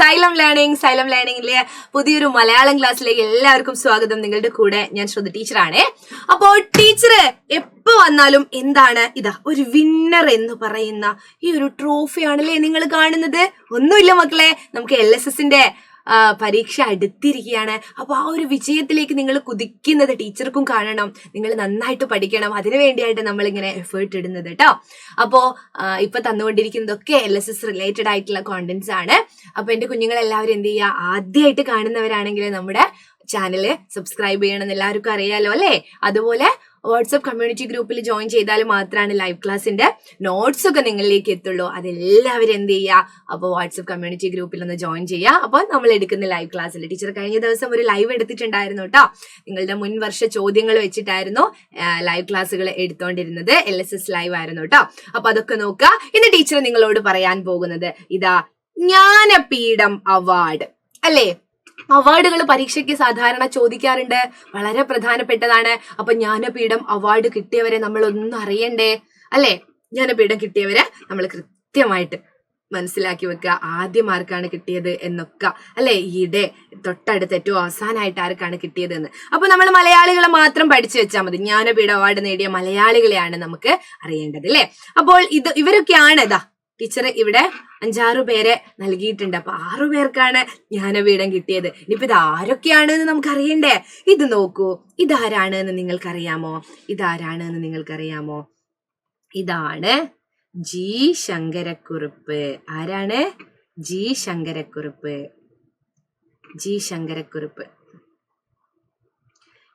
Xylem ലേണിംഗിലെ പുതിയൊരു മലയാളം ക്ലാസ്സിലേക്ക് എല്ലാവർക്കും സ്വാഗതം. നിങ്ങളുടെ കൂടെ ഞാൻ ശ്രുതി ടീച്ചറാണേ. അപ്പോൾ ടീച്ചർ എപ്പോ വന്നാലും എന്താണ് ഇതാ ഒരു വിന്നർ എന്ന് പറയുന്ന ഈ ഒരു ട്രോഫിയാണല്ലേ നിങ്ങൾ കാണുന്നത്. ഒന്നുമില്ല മക്കളെ, നമുക്ക് LSSന്റെ പരീക്ഷ അടുത്തിരിക്കുകയാണ്. അപ്പൊ ആ ഒരു വിജയത്തിലേക്ക് നിങ്ങൾ കുതിക്കുന്നത് ടീച്ചർക്കും കാണണം. നിങ്ങൾ നന്നായിട്ട് പഠിക്കണം. അതിനു വേണ്ടിയായിട്ട് നമ്മളിങ്ങനെ എഫേർട്ട് ഇടുന്നത് കേട്ടോ. അപ്പോ ഇപ്പൊ തന്നുകൊണ്ടിരിക്കുന്നതൊക്കെ LSS റിലേറ്റഡ് ആയിട്ടുള്ള കോണ്ടന്റ്സ് ആണ്. അപ്പൊ എന്റെ കുഞ്ഞുങ്ങൾ എല്ലാവരും എന്ത് ചെയ്യുക, ആദ്യമായിട്ട് കാണുന്നവരാണെങ്കിൽ നമ്മുടെ ചാനല് സബ്സ്ക്രൈബ് ചെയ്യണം. എല്ലാവർക്കും അറിയാലോ അല്ലേ. അതുപോലെ വാട്സ്ആപ്പ് കമ്മ്യൂണിറ്റി ഗ്രൂപ്പിൽ ജോയിൻ ചെയ്താൽ മാത്രമാണ് ലൈവ് ക്ലാസ്സിന്റെ നോട്ട്സ് ഒക്കെ നിങ്ങളിലേക്ക് എത്തുള്ളൂ. അതെല്ലാവരും എന്ത് ചെയ്യുക, അപ്പോൾ വാട്സ്ആപ്പ് കമ്മ്യൂണിറ്റി ഗ്രൂപ്പിൽ ഒന്ന് ജോയിൻ ചെയ്യുക. അപ്പോൾ നമ്മൾ എടുക്കുന്ന ലൈവ് ക്ലാസ്സിൽ ടീച്ചർ കഴിഞ്ഞ ദിവസം ഒരു ലൈവ് എടുത്തിട്ടുണ്ടായിരുന്നു കേട്ടോ. നിങ്ങളുടെ മുൻ വർഷ ചോദ്യങ്ങൾ വെച്ചിട്ടായിരുന്നു ലൈവ് ക്ലാസ്സുകൾ എടുത്തോണ്ടിരുന്നത്. LSS ലൈവ് ആയിരുന്നു കേട്ടോ. അപ്പൊ അതൊക്കെ നോക്കുക. ഇന്ന് ടീച്ചർ നിങ്ങളോട് പറയാൻ പോകുന്നത് ഇതാ ജ്ഞാനപീഠം അവാർഡ് അല്ലേ. അവാർഡുകൾ പരീക്ഷയ്ക്ക് സാധാരണ ചോദിക്കാറുണ്ട്, വളരെ പ്രധാനപ്പെട്ടതാണ്. അപ്പൊ ജ്ഞാനപീഠം അവാർഡ് കിട്ടിയവരെ നമ്മൾ ഒന്നും അറിയണ്ടേ അല്ലെ. ജ്ഞാനപീഠം കിട്ടിയവരെ നമ്മൾ കൃത്യമായിട്ട് മനസ്സിലാക്കി വെക്കുക. ആദ്യം ആർക്കാണ് കിട്ടിയത് എന്നൊക്കെ അല്ലെ, ഈയിടെ തൊട്ടടുത്ത് ഏറ്റവും അവസാനമായിട്ട് ആർക്കാണ് കിട്ടിയത് എന്ന്. അപ്പൊ നമ്മൾ മലയാളികളെ മാത്രം പഠിച്ചു വെച്ചാൽ മതി. ജ്ഞാനപീഠ അവാർഡ് നേടിയ മലയാളികളെയാണ് നമുക്ക് അറിയേണ്ടത് അല്ലെ. അപ്പോൾ ഇവരൊക്കെയാണ് ഇതാ ടീച്ചർ ഇവിടെ 5-6 പേരെ നൽകിയിട്ടുണ്ട്. അപ്പൊ 6 പേർക്കാണ് ജ്ഞാനപീഠം കിട്ടിയത്. ഇനിയിപ്പോ ഇത് ആരൊക്കെയാണ് എന്ന് നമുക്ക് അറിയണ്ടേ. ഇത് നോക്കൂ, ഇതാരാണ് എന്ന് നിങ്ങൾക്കറിയാമോ? ഇതാണ് G. ശങ്കരക്കുറുപ്പ്. ആരാണ്? G. ശങ്കരക്കുറുപ്പ്.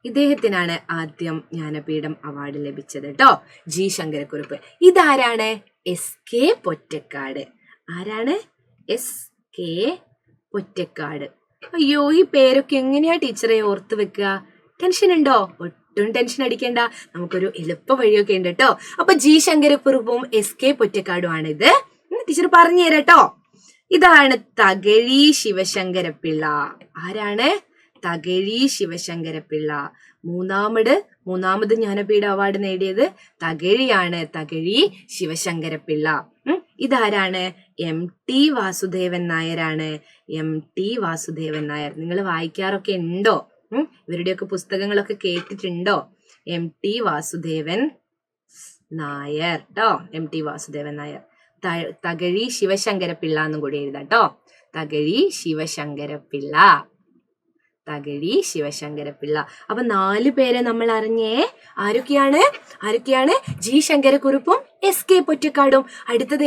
ഇദ്ദേഹത്തിനാണ് ആദ്യം ജ്ഞാനപീഠം അവാർഡ് ലഭിച്ചത് കേട്ടോ. G. ശങ്കരക്കുറുപ്പ്. ഇതാരാണ്? SK പൊറ്റക്കാട്. ആരാണ്? SK പൊറ്റക്കാട്. അയ്യോ, ഈ പേരൊക്കെ എങ്ങനെയാ ടീച്ചറെ ഓർത്ത് വെക്കുക? ടെൻഷൻ ഉണ്ടോ? ഒട്ടും ടെൻഷൻ അടിക്കേണ്ട, നമുക്കൊരു എളുപ്പ വഴിയൊക്കെ ഉണ്ട് കേട്ടോ. അപ്പൊ G. ശങ്കരക്കുറുപ്പും SK പൊറ്റക്കാടും ആണ് ഇത്. ടീച്ചർ പറഞ്ഞു തരാട്ടോ. ഇതാണ് തകഴി ശിവശങ്കരപ്പിള്ള. ആരാണ്? തകഴി ശിവശങ്കരപ്പിള്ള. മൂന്നാമത് ജ്ഞാനപീഠ അവാർഡ് നേടിയത് തകഴിയാണ്. തകഴി ശിവശങ്കരപ്പിള്ള. ഇതാരാണ്? MT വാസുദേവൻ നായരാണ്. MT വാസുദേവൻ നായർ. നിങ്ങൾ വായിക്കാറൊക്കെ ഉണ്ടോ? ഇവരുടെയൊക്കെ പുസ്തകങ്ങളൊക്കെ കേട്ടിട്ടുണ്ടോ? MT വാസുദേവൻ നായർ ട്ടോ. MT വാസുദേവൻ നായർ. തകഴി ശിവശങ്കരപ്പിള്ള എന്നും കൂടി എഴുതാട്ടോ. തകഴി ശിവശങ്കരപ്പിള്ള. അപ്പൊ 4 പേരെ നമ്മൾ അറിഞ്ഞേ. ആരൊക്കെയാണ്? G. ശങ്കരക്കുറുപ്പും SK പൊറ്റക്കാടും. അടുത്തത്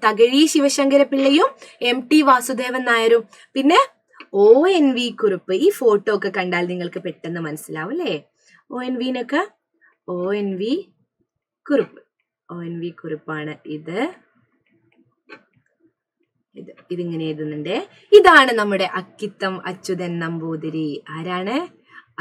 തകഴി ശിവശങ്കരപ്പിള്ളയും MT വാസുദേവൻ നായരും. പിന്നെ ONV കുറുപ്പ്. ഈ ഫോട്ടോ ഒക്കെ കണ്ടാൽ നിങ്ങൾക്ക് പെട്ടെന്ന് മനസ്സിലാവും അല്ലേ. ONV കുറുപ്പാണ് ഇത്. ഇതിങ്ങനെ എഴുതുന്നുണ്ട്. ഇതാണ് നമ്മുടെ അക്കിത്തം അച്യുതൻ നമ്പൂതിരി. ആരാണ്?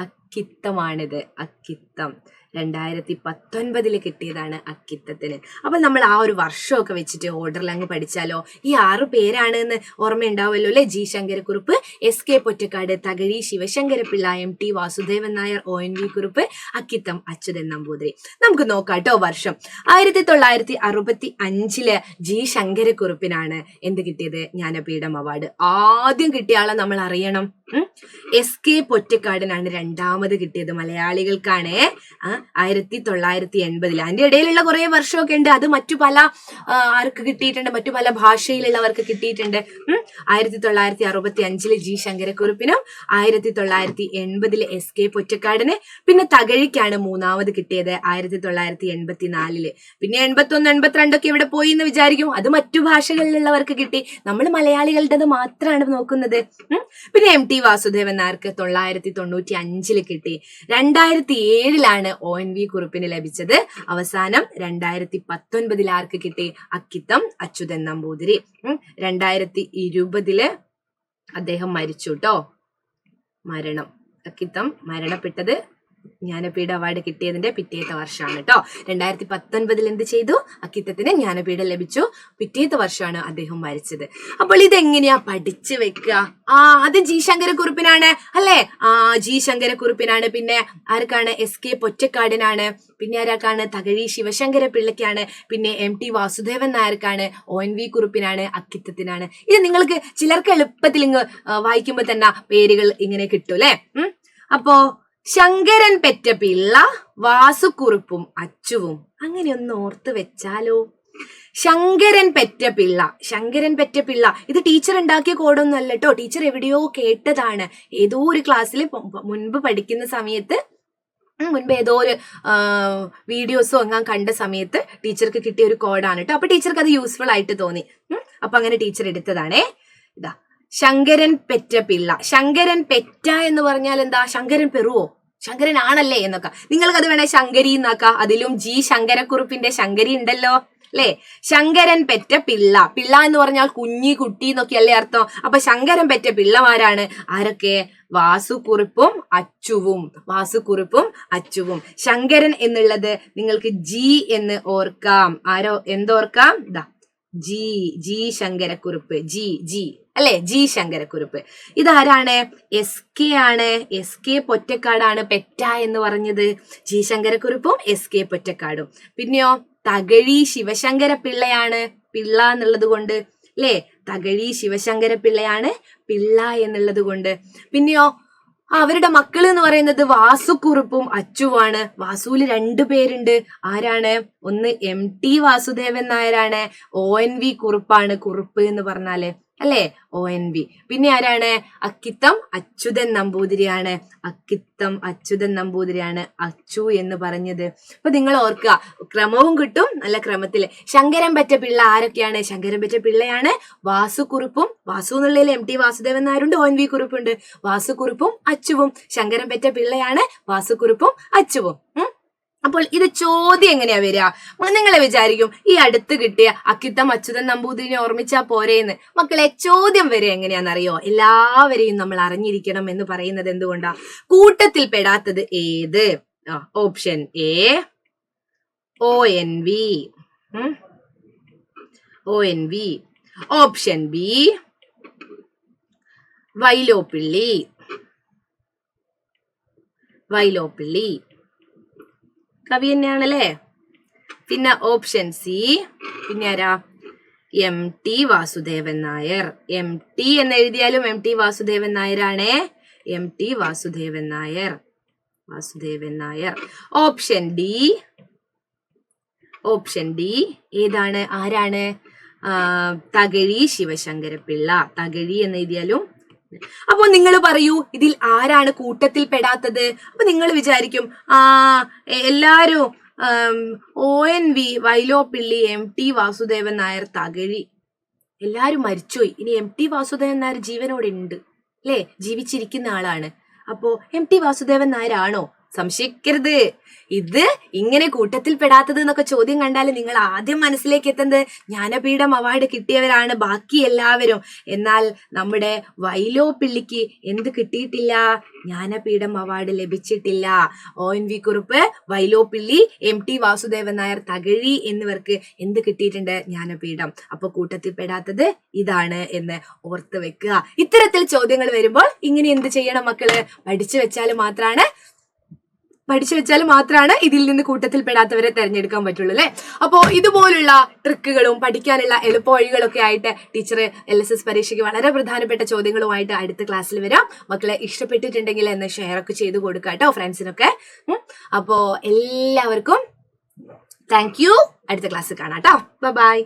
അക്കിത്തമാണിത്. അക്കിത്തം 2019 കിട്ടിയതാണ് അക്കിത്തത്തിന്. അപ്പൊ നമ്മൾ ആ ഒരു വർഷമൊക്കെ വെച്ചിട്ട് ഓർഡറിൽ അങ്ങ് പഠിച്ചാലോ. ഈ 6 പേരാണ് എന്ന് ഓർമ്മയുണ്ടാവുമല്ലോ അല്ലെ. G. Sankara Kurup, SK Pottekkatt, Thakazhi Sivasankara Pillai, MT Vasudevan Nair, ONV Kurup, Akkitham Achuthan Namboothiri. നമുക്ക് നോക്കാട്ടോ വർഷം. 1965 G. ശങ്കരക്കുറുപ്പിനാണ് എന്ത് കിട്ടിയത്? ജ്ഞാനപീഠം അവാർഡ്. ആദ്യം കിട്ടിയ ആളെ നമ്മൾ അറിയണം. SK പൊറ്റക്കാടിനാണ് രണ്ടാമത് കിട്ടിയത്. മലയാളികൾക്കാണ് 1980. അതിന്റെ ഇടയിലുള്ള കുറെ വർഷമൊക്കെ ഉണ്ട്. അത് മറ്റു പല ആർക്ക് കിട്ടിയിട്ടുണ്ട്, മറ്റു പല ഭാഷയിലുള്ളവർക്ക് കിട്ടിയിട്ടുണ്ട്. 1965 G. ശങ്കരക്കുറുപ്പിനും 1980 SK പൊറ്റക്കാടിന്. പിന്നെ തകഴിക്കാണ് മൂന്നാമത് കിട്ടിയത് 1984. പിന്നെ 81, 82 ഒക്കെ ഇവിടെ പോയി എന്ന് വിചാരിക്കും. അത് മറ്റു ഭാഷകളിലുള്ളവർക്ക് കിട്ടി. നമ്മൾ മലയാളികളുടേത് മാത്രമാണ് നോക്കുന്നത്. പിന്നെ MT വാസുദേവൻ നായർക്ക് 1995 കിട്ടി. 2007 ONV കുറുപ്പിന് ലഭിച്ചത്. അവസാനം 2019 ആർക്ക് കിട്ടി? അക്കിത്തം അച്യുതൻ നമ്പൂതിരി. 2020 അദ്ദേഹം മരിച്ചു ട്ടോ. അക്കിത്തം മരണപ്പെട്ടത് ജ്ഞാനപീഠ അവാർഡ് കിട്ടിയതിന്റെ പിറ്റേത്തെ വർഷമാണ് കേട്ടോ. 2019 എന്ത് ചെയ്തു? അക്കിത്തത്തിന് ജ്ഞാനപീഠം ലഭിച്ചു. പിറ്റേത്തെ വർഷമാണ് അദ്ദേഹം മരിച്ചത്. അപ്പോൾ ഇതെങ്ങനെയാ പഠിച്ചു വെക്കുക? അത് ജി ശങ്കരക്കുറുപ്പിനാണ് അല്ലേ? ജി ശങ്കരക്കുറുപ്പിനാണ്. പിന്നെ ആർക്കാണ്? SK പൊറ്റക്കാടിനാണ്. പിന്നെ ആരാക്കാണ്? തകഴി ശിവശങ്കര പിള്ളയ്ക്കാണ്. പിന്നെ MT വാസുദേവൻ നായർക്കാണ്. ONV കുറുപ്പിനാണ്. അക്കിത്തത്തിനാണ്. ഇത് നിങ്ങൾക്ക് ചിലർക്ക് എളുപ്പത്തിൽ ഇങ്ങ് വായിക്കുമ്പോ തന്നെ പേരുകൾ ഇങ്ങനെ കിട്ടും അല്ലെ? അപ്പോ ശങ്കരൻ പെറ്റ പിള്ള, വാസുക്കുറുപ്പും അച്ചുവും. അങ്ങനെ ഒന്ന് ഓർത്ത് വെച്ചാലോ? ശങ്കരൻ പെറ്റ പിള്ള, ശങ്കരൻ പെറ്റ പിള്ള. ഇത് ടീച്ചർ ഉണ്ടാക്കിയ കോഡൊന്നും അല്ല കേട്ടോ. ടീച്ചർ എവിടെയോ കേട്ടതാണ്. ഏതോ ഒരു ക്ലാസ്സിൽ മുൻപ് പഠിക്കുന്ന സമയത്ത്, മുൻപ് ഏതോ ഒരു വീഡിയോസോ ഞാൻ കണ്ട സമയത്ത് ടീച്ചർക്ക് കിട്ടിയ ഒരു കോഡാണ് കേട്ടോ. അപ്പൊ ടീച്ചർക്ക് അത് യൂസ്ഫുൾ ആയിട്ട് തോന്നി. അപ്പൊ അങ്ങനെ ടീച്ചർ എടുത്തതാണേ. ഇതാ, ശങ്കരൻ പെറ്റ പിള്ള. ശങ്കരൻ പെറ്റ എന്ന് പറഞ്ഞാൽ എന്താ? ശങ്കരൻ പെറുവോ? ശങ്കരൻ ആണല്ലേ എന്നൊക്കെ നിങ്ങൾക്കത് വേണേ ശങ്കരി എന്നാക്കാം. അതിലും ജി ശങ്കരക്കുറുപ്പിന്റെ ശങ്കരി ഉണ്ടല്ലോ അല്ലേ? ശങ്കരൻ പെറ്റ പിള്ള. പിള്ള എന്ന് പറഞ്ഞാൽ കുഞ്ഞി കുട്ടി എന്നൊക്കെയല്ലേ അർത്ഥം. അപ്പൊ ശങ്കരൻ പെറ്റ പിള്ളമാരാണ് ആരൊക്കെ? വാസുക്കുറുപ്പും അച്ചുവും. വാസുക്കുറുപ്പും അച്ചുവും. ശങ്കരൻ എന്നുള്ളത് നിങ്ങൾക്ക് ജി എന്ന് ഓർക്കാം. ആരോ എന്തോർക്കാം? ഇതാ, ജി ശങ്കരക്കുറുപ്പ്. ജി അല്ലെ? ജി ശങ്കരക്കുറുപ്പ്. ഇതാരാണ്? SK ആണ്. SK പൊറ്റക്കാടാണ് പെറ്റ എന്ന് പറഞ്ഞത്. ജി ശങ്കരക്കുറുപ്പും SK പൊറ്റക്കാടും. പിന്നെയോ തകഴി ശിവശങ്കര പിള്ളയാണ്. പിള്ള എന്നുള്ളത് കൊണ്ട് അല്ലേ? തകഴി ശിവശങ്കര പിള്ളയാണ് പിള്ള എന്നുള്ളത് കൊണ്ട്. പിന്നെയോ അവരുടെ മക്കൾ എന്ന് പറയുന്നത് വാസുക്കുറുപ്പും അച്ചുവാണ്. വാസുവില് 2 പേരുണ്ട്. ആരാണ്? ഒന്ന് MT വാസുദേവൻ നായരാണ്. ONV കുറുപ്പാണ്. കുറുപ്പ് എന്ന് പറഞ്ഞാല് അല്ലേ? ONV. പിന്നെ ആരാണ്? അക്കിത്തം അച്യുതൻ നമ്പൂതിരിയാണ്. അക്കിത്തം അച്യുതൻ നമ്പൂതിരിയാണ് അച്ചു എന്ന് പറഞ്ഞത്. അപ്പൊ നിങ്ങൾ ഓർക്കുക, ക്രമവും കിട്ടും നല്ല ക്രമത്തില്. ശങ്കരൻ പെറ്റ പിള്ള ആരൊക്കെയാണ്? ശങ്കരൻ പെറ്റ പിള്ളയാണ് വാസുക്കുറുപ്പും. വാസു എന്നുള്ളതിൽ MT വാസുദേവൻ നായരുണ്ട്, ONV കുറുപ്പുണ്ട്. വാസുക്കുറുപ്പും അച്ചുവും. ശങ്കരൻ പെറ്റ പിള്ളയാണ് വാസുക്കുറുപ്പും അച്ചുവും. അപ്പോൾ ഇത് ചോദ്യം എങ്ങനെയാ വരിക? നിങ്ങളെ വിചാരിക്കും ഈ അടുത്ത് കിട്ടിയ അക്കിത്തം അച്യുതൻ നമ്പൂതിരിനെ ഓർമ്മിച്ചാ പോരേന്ന്. മക്കളെ, ചോദ്യം വരെ എങ്ങനെയാണെന്നറിയോ? എല്ലാവരെയും നമ്മൾ അറിഞ്ഞിരിക്കണം എന്ന് പറയുന്നത് എന്തുകൊണ്ടാ? കൂട്ടത്തിൽ പെടാത്തത് ഏത്? Option A ONV. ONV. Option B Vyloppilli. Vyloppilli കവി തന്നെയാണല്ലേ. പിന്നെ ഓപ്ഷൻ C പിന്നെ ആരാ? MT വാസുദേവൻ നായർ. MT എന്ന് എഴുതിയാലും MT വാസുദേവൻ നായരാണേ. MT Vasudevan Nair. Vasudevan Nair. Option D. Option D ഏതാണ്? ആരാണ്? തകഴി ശിവശങ്കര പിള്ള. തകഴി എന്ന് എഴുതിയാലും. അപ്പൊ നിങ്ങൾ പറയൂ, ഇതിൽ ആരാണ് കൂട്ടത്തിൽ പെടാത്തത്? അപ്പൊ നിങ്ങൾ വിചാരിക്കും എല്ലാരും ONV, വൈലോപ്പിള്ളി, MT വാസുദേവൻ നായർ, തകഴി എല്ലാരും മരിച്ചുപോയി. ഇനി MT വാസുദേവൻ നായർ ജീവനോടെ ഉണ്ട് അല്ലേ? ജീവിച്ചിരിക്കുന്ന ആളാണ്. അപ്പോ MT വാസുദേവൻ നായരാണോ? സംശയിക്കരുത്. ഇത് ഇങ്ങനെ കൂട്ടത്തിൽ പെടാത്തത് എന്നൊക്കെ ചോദ്യം കണ്ടാൽ നിങ്ങൾ ആദ്യം മനസ്സിലേക്ക് എത്തുന്നത് ജ്ഞാനപീഠം അവാർഡ് കിട്ടിയവരാണ് ബാക്കി എല്ലാവരും. എന്നാൽ നമ്മുടെ വൈലോപ്പിള്ളിക്ക് എന്ത് കിട്ടിയിട്ടില്ല? ജ്ഞാനപീഠം അവാർഡ് ലഭിച്ചിട്ടില്ല. ONV കുറുപ്പ്, വൈലോപ്പിള്ളി, MT വാസുദേവൻ നായർ, തകഴി എന്നിവർക്ക് എന്ത് കിട്ടിയിട്ടുണ്ട്? ജ്ഞാനപീഠം. അപ്പൊ കൂട്ടത്തിൽ പെടാത്തത് ഇതാണ് എന്ന് ഓർത്ത് വെക്കുക. ഇത്തരത്തിൽ ചോദ്യങ്ങൾ വരുമ്പോൾ ഇങ്ങനെ എന്ത് ചെയ്യണം മക്കള്? പഠിച്ചു വെച്ചാൽ മാത്രമാണ് ഇതിൽ നിന്ന് കൂട്ടത്തിൽ പെടാത്തവരെ തെരഞ്ഞെടുക്കാൻ പറ്റുള്ളൂ അല്ലെ? അപ്പോ ഇതുപോലുള്ള ട്രിക്കുകളും പഠിക്കാനുള്ള എളുപ്പ വഴികളൊക്കെ ആയിട്ട് ടീച്ചർ LSS പരീക്ഷയ്ക്ക് വളരെ പ്രധാനപ്പെട്ട ചോദ്യങ്ങളുമായിട്ട് അടുത്ത ക്ലാസ്സിൽ വരാം. മക്കളെ ഇഷ്ടപ്പെട്ടിട്ടുണ്ടെങ്കിൽ എന്ന് ഷെയർ ഒക്കെ ചെയ്ത് കൊടുക്കുക കേട്ടോ ഫ്രണ്ട്സിനൊക്കെ. അപ്പോ എല്ലാവർക്കും താങ്ക് യു. അടുത്ത ക്ലാസ്സിൽ കാണാം കേട്ടോ. ബൈ.